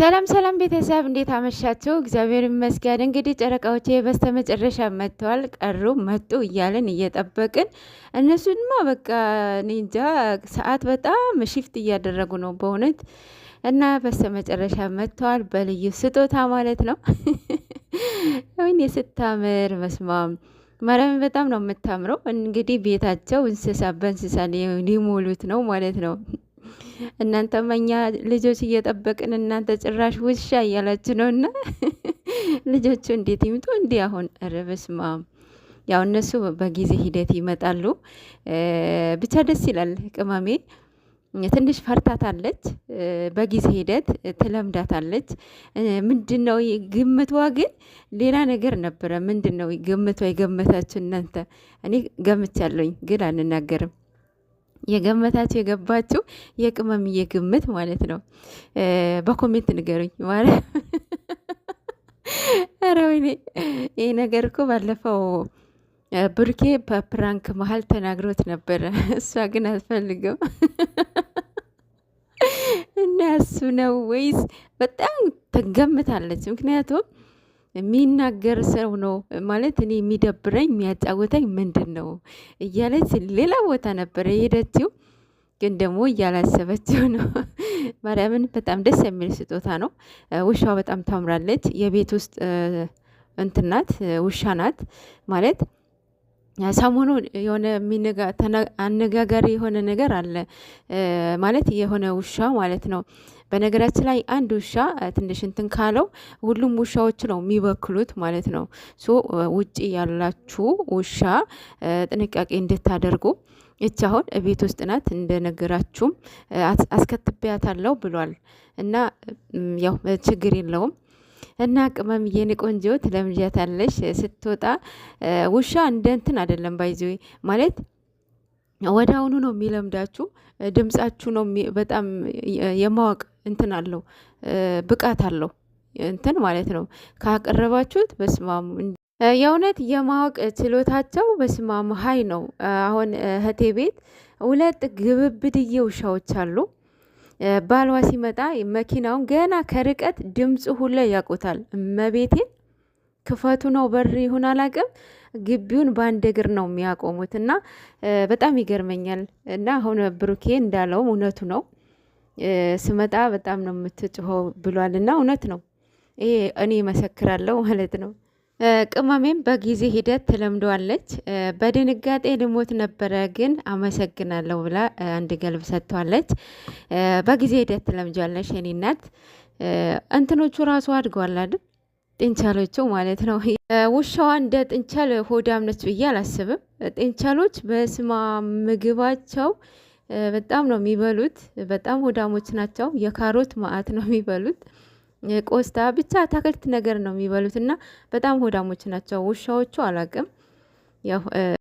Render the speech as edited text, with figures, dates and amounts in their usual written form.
ሰላም ሰላም ቤተሰብ እንዴት አመሻችሁ? እግዚአብሔር ይመስገን። እንግዲህ ጨረቃዎቼ በስተመጨረሻ መጥተዋል። ቀሩ መጡ እያለን እየጠበቅን እነሱንማ በቃ ኒንጃ ሰዓት በጣም ሽፍት እያደረጉ ነው በእውነት እና በስተመጨረሻ መጥተዋል በልዩ ስጦታ ማለት ነው። ወይኔ ስታምር መስማም ማርያም በጣም ነው የምታምረው። እንግዲህ ቤታቸው እንስሳ በእንስሳ ሊሞሉት ነው ማለት ነው። እናንተም እኛ ልጆች እየጠበቅን እናንተ ጭራሽ ውሻ እያላችሁ ነው። እና ልጆቹ እንዴት ይምጡ እንዲህ አሁን ኧረ በስመ አብ። ያው እነሱ በጊዜ ሂደት ይመጣሉ። ብቻ ደስ ይላል። ቅመሜ ትንሽ ፈርታታለች። በጊዜ ሂደት ትለምዳታለች። ምንድነው ግምቷ ግን ሌላ ነገር ነበረ። ምንድነው ግምቷ የገመታችሁ እናንተ? እኔ ገምቻለሁኝ ግን አንናገርም። የገመታችሁ የገባችሁ የቅመምዬ ግምት ማለት ነው። በኮሜንት ንገሩኝ ማለት ኧረ ወይኔ ይሄ ነገር እኮ ባለፈው ብሩኬ በፕራንክ መሀል ተናግሮት ነበረ። እሷ ግን አትፈልግም እና እሱ ነው ወይስ በጣም ተገምታለች። ምክንያቱም የሚናገር ሰው ነው ማለት እኔ የሚደብረኝ የሚያጫወተኝ ምንድን ነው እያለች ሌላ ቦታ ነበረ የሄደችው፣ ግን ደግሞ እያላሰበችው ነው። ማርያምን በጣም ደስ የሚል ስጦታ ነው። ውሻው በጣም ታምራለች። የቤት ውስጥ እንትናት ውሻ ናት ማለት ሰሞኑ የሆነ አነጋጋሪ የሆነ ነገር አለ ማለት የሆነ ውሻ ማለት ነው። በነገራችን ላይ አንድ ውሻ ትንሽ እንትን ካለው ሁሉም ውሻዎች ነው የሚበክሉት ማለት ነው። ሶ ውጪ ያላችሁ ውሻ ጥንቃቄ እንድታደርጉ። እች አሁን ቤት ውስጥ ናት እንደነገራችሁም አስከትቤያታለሁ ብሏል እና ያው ችግር የለውም። እና ቅመም የኔ ቆንጆ ትለምጃታለሽ ስትወጣ። ውሻ እንደ እንትን አይደለም ባይዘ ማለት ወደ አሁኑ ነው የሚለምዳችሁ። ድምጻችሁ ነው በጣም የማወቅ እንትን አለው ብቃት አለው እንትን ማለት ነው። ካቀረባችሁት በስማሙ የእውነት የማወቅ ችሎታቸው በስማሙ ሀይ ነው። አሁን እህቴ ቤት ሁለት ግብብድዬ ውሻዎች አሉ። ባልዋ ሲመጣ መኪናውን ገና ከርቀት ድምፁ ሁላ ያውቁታል። እመቤቴን ክፈቱ ነው በር ይሁን አላቅም፣ ግቢውን በአንድ እግር ነው የሚያቆሙት። እና በጣም ይገርመኛል። እና አሁን ብሩኬ እንዳለውም እውነቱ ነው። ስመጣ በጣም ነው የምትጭሆው ብሏል። እና እውነት ነው ይሄ እኔ መሰክራለሁ ማለት ነው። ቅመሜም በጊዜ ሂደት ትለምደዋለች። በድንጋጤ ልሞት ነበረ ግን አመሰግናለሁ ብላ አንድ ገልብ ሰጥተዋለች። በጊዜ ሂደት ትለምጃለሽ የኔ እናት። እንትኖቹ ራሱ አድገዋል አይደል? ጥንቻሎቹ ማለት ነው። ውሻዋ እንደ ጥንቻል ሆዳም ነች ብዬ አላስብም። ጥንቻሎች በስማ ምግባቸው በጣም ነው የሚበሉት። በጣም ሆዳሞች ናቸው። የካሮት ማአት ነው የሚበሉት። ቆስታ ብቻ አታክልት ነገር ነው የሚበሉት እና በጣም ሆዳሞች ናቸው ውሻዎቹ። አላቅም ያው